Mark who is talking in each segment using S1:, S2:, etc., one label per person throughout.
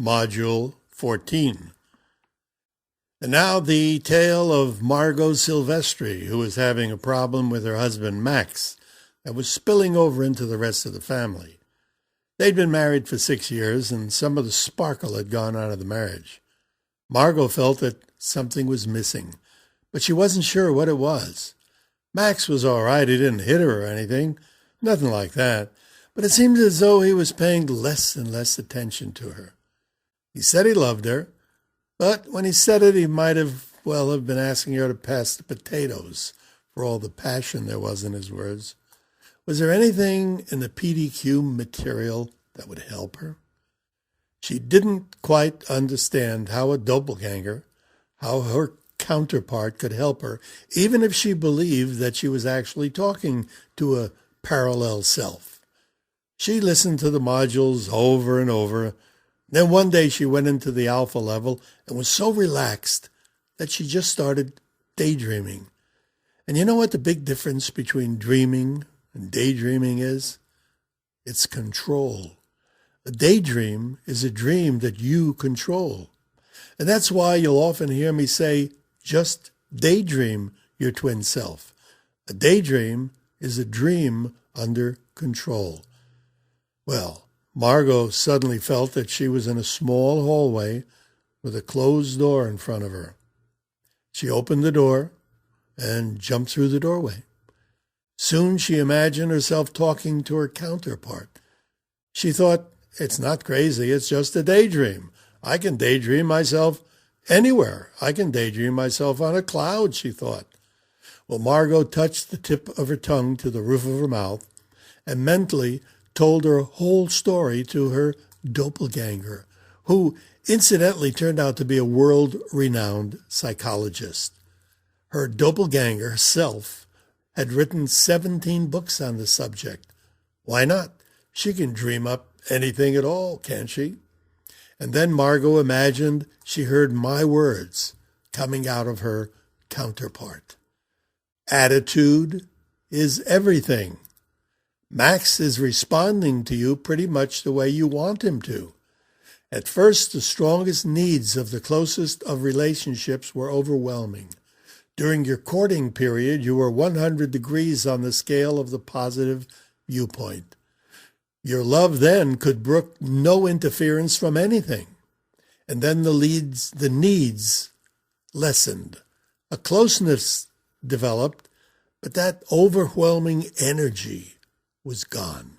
S1: Module 14. And now the tale of Margot Silvestri, who was having a problem with her husband Max that was spilling over into the rest of the family. They'd been married for 6 years, and some of the sparkle had gone out of the marriage. Margot felt that something was missing, but she wasn't sure what it was. Max was all right. He didn't hit her or anything, nothing like that, but it seemed as though he was paying less and less attention to her. He said he loved her, but when he said it, he might have been asking her to pass the potatoes for all the passion there was in his words. Was there anything in the PDQ material that would help her? She didn't quite understand how a doppelganger, how her counterpart could help her, even if she believed that she was actually talking to a parallel self. She listened to the modules over and over. Then one day she went into the alpha level and was so relaxed that she just started daydreaming. And you know what the big difference between dreaming and daydreaming is? It's control. A daydream is a dream that you control. And that's why you'll often hear me say, just daydream your twin self. A daydream is a dream under control. Well, Margot suddenly felt that she was in a small hallway with a closed door in front of her. She opened the door and jumped through the doorway. Soon she imagined herself talking to her counterpart. She thought, it's not crazy, it's just a daydream. I can daydream myself anywhere. I can daydream myself on a cloud, she thought. Well, Margot touched the tip of her tongue to the roof of her mouth and mentally told her whole story to her doppelganger, who incidentally turned out to be a world-renowned psychologist. Her doppelganger self had written 17 books on the subject. Why not? She can dream up anything at all, can't she? And then Margot imagined she heard my words coming out of her counterpart. Attitude is everything. Max is responding to you pretty much the way you want him to. At first, the strongest needs of the closest of relationships were overwhelming. During your courting period, you were 100 degrees on the scale of the positive viewpoint. Your love then could brook no interference from anything. And then the needs lessened. A closeness developed, but that overwhelming energy was gone.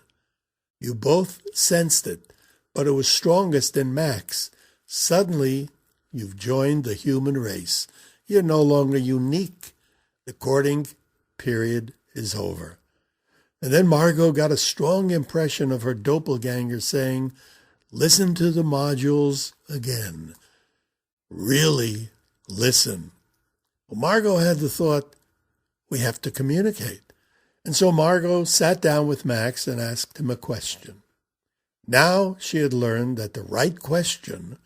S1: You both sensed it, but it was strongest in Max. Suddenly, you've joined the human race. You're no longer unique. The courting period is over. And then Margot got a strong impression of her doppelganger saying, listen to the modules again. Really listen. Well, Margot had the thought, we have to communicate. And so Margot sat down with Max and asked him a question. Now she had learned that the right question,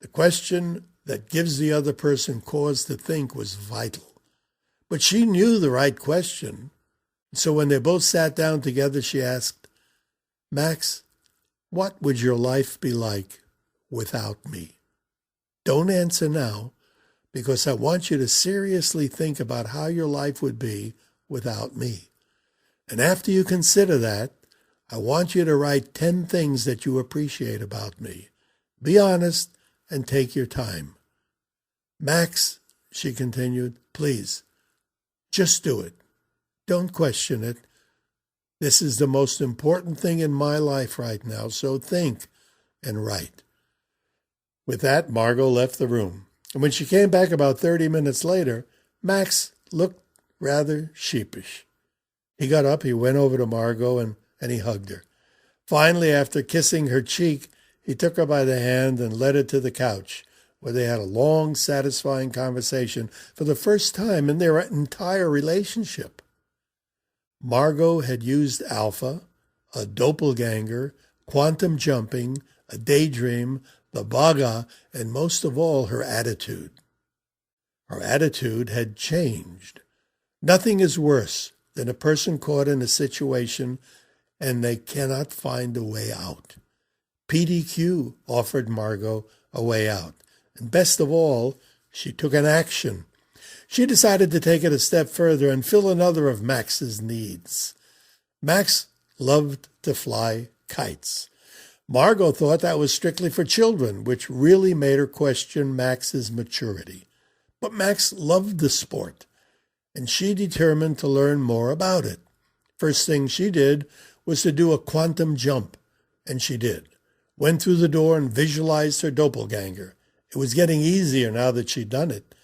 S1: the question that gives the other person cause to think, was vital. But she knew the right question. So when they both sat down together, she asked, Max, what would your life be like without me? Don't answer now, because I want you to seriously think about how your life would be without me. And after you consider that, I want you to write 10 things that you appreciate about me. Be honest and take your time. Max, she continued, please, just do it. Don't question it. This is the most important thing in my life right now, so think and write. With that, Margot left the room. And when she came back about 30 minutes later, Max looked rather sheepish. He got up, he went over to Margot, and he hugged her. Finally, after kissing her cheek, he took her by the hand and led her to the couch, where they had a long, satisfying conversation for the first time in their entire relationship. Margot had used alpha, a doppelganger, quantum jumping, a daydream, the bhaga, and most of all, her attitude. Her attitude had changed. Nothing is worse than a person caught in a situation and they cannot find a way out. PDQ offered Margot a way out. And best of all, she took an action. She decided to take it a step further and fill another of Max's needs. Max loved to fly kites. Margot thought that was strictly for children, which really made her question Max's maturity. But Max loved the sport, and she determined to learn more about it. First thing she did was to do a quantum jump, and she did. Went through the door and visualized her doppelganger. It was getting easier now that she'd done it.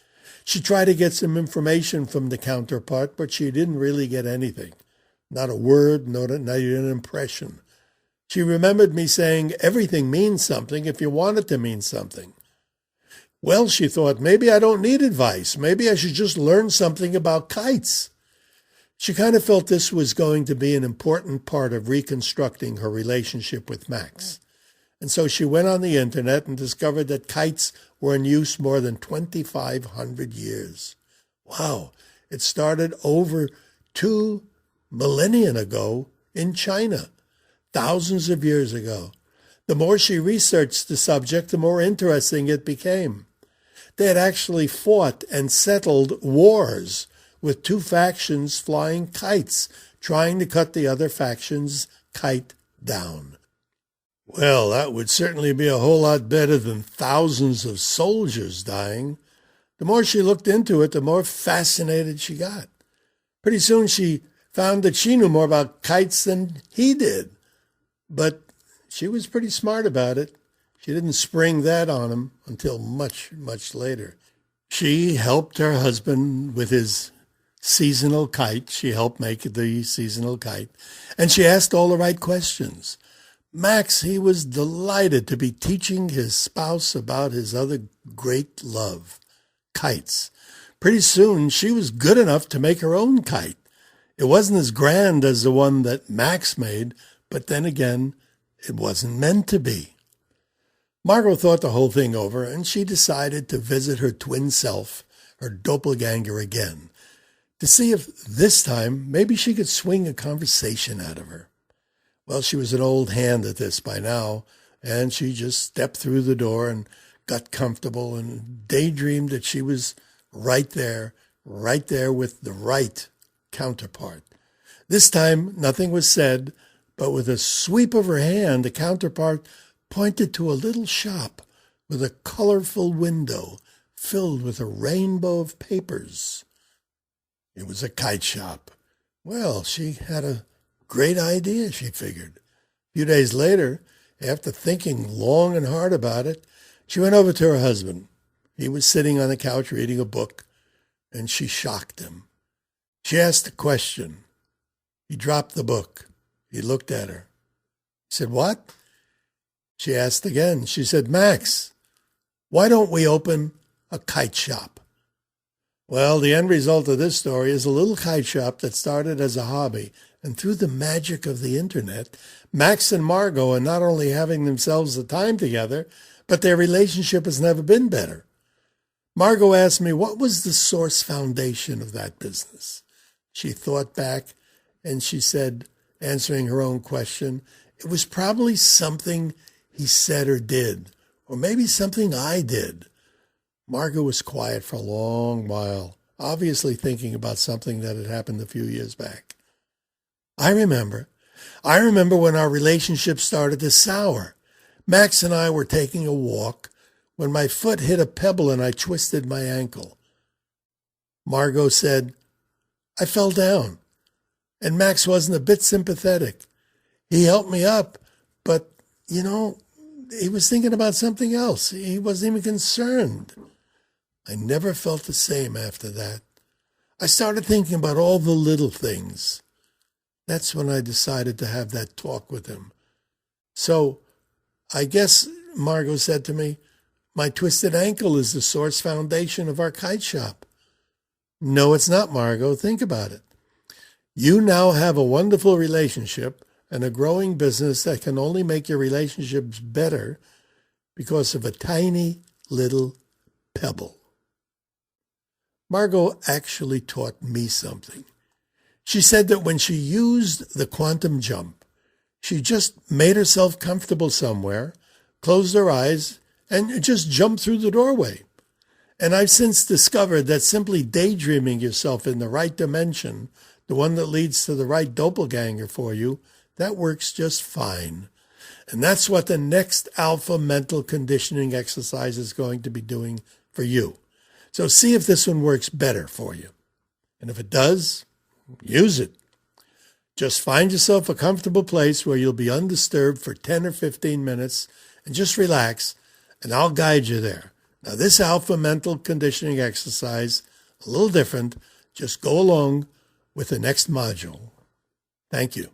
S1: She tried to get some information from the counterpart, but she didn't really get anything. Not a word, not even an impression. She remembered me saying everything means something if you want it to mean something. Well, she thought, maybe I don't need advice. Maybe I should just learn something about kites. She kind of felt this was going to be an important part of reconstructing her relationship with Max. And so she went on the internet and discovered that kites were in use more than 2,500 years. Wow, it started over 2 millennia ago in China, thousands of years ago. The more she researched the subject, the more interesting it became. They had actually fought and settled wars with 2 factions flying kites, trying to cut the other faction's kite down. Well, that would certainly be a whole lot better than thousands of soldiers dying. The more she looked into it, the more fascinated she got. Pretty soon she found that she knew more about kites than he did. But she was pretty smart about it. She didn't spring that on him until much, much later. She helped her husband with his seasonal kite. She helped make the seasonal kite. And she asked all the right questions. Max, he was delighted to be teaching his spouse about his other great love, kites. Pretty soon, she was good enough to make her own kite. It wasn't as grand as the one that Max made, but then again, it wasn't meant to be. Margot thought the whole thing over, and she decided to visit her twin self, her doppelganger again, to see if this time maybe she could swing a conversation out of her. Well, she was an old hand at this by now, and she just stepped through the door and got comfortable and daydreamed that she was right there with the right counterpart. This time, nothing was said, but with a sweep of her hand, the counterpart pointed to a little shop with a colorful window filled with a rainbow of papers. It was a kite shop. Well, she had a great idea, she figured. A few days later, after thinking long and hard about it, she went over to her husband. He was sitting on the couch reading a book, and she shocked him. She asked a question. He dropped the book. He looked at her. He said, "What?" She asked again. She said, "Max, why don't we open a kite shop?" Well, the end result of this story is a little kite shop that started as a hobby. And through the magic of the internet, Max and Margot are not only having themselves the time together, but their relationship has never been better. Margot asked me, what was the source foundation of that business? She thought back and she said, answering her own question, it was probably something he said or did, or maybe something I did. Margot was quiet for a long while, obviously thinking about something that had happened a few years back. I remember when our relationship started to sour. Max and I were taking a walk when my foot hit a pebble and I twisted my ankle. Margot said, I fell down, and Max wasn't a bit sympathetic. He helped me up, but, he was thinking about something else. He wasn't even concerned. I never felt the same after that. I started thinking about all the little things. That's when I decided to have that talk with him. So I guess, Margot said to me, my twisted ankle is the source foundation of our kite shop. No, it's not, Margot. Think about it. You now have a wonderful relationship and a growing business that can only make your relationships better because of a tiny little pebble. Margot actually taught me something. She said that when she used the quantum jump, She just made herself comfortable somewhere, closed her eyes, and just jumped through the doorway. And I've since discovered that simply daydreaming yourself in the right dimension, the one that leads to the right doppelganger for you, that works just fine. And that's what the next alpha mental conditioning exercise is going to be doing for you. So see if this one works better for you. And if it does, use it. Just find yourself a comfortable place where you'll be undisturbed for 10 or 15 minutes and just relax, and I'll guide you there. Now, this alpha mental conditioning exercise, a little different. Just go along with the next module. Thank you.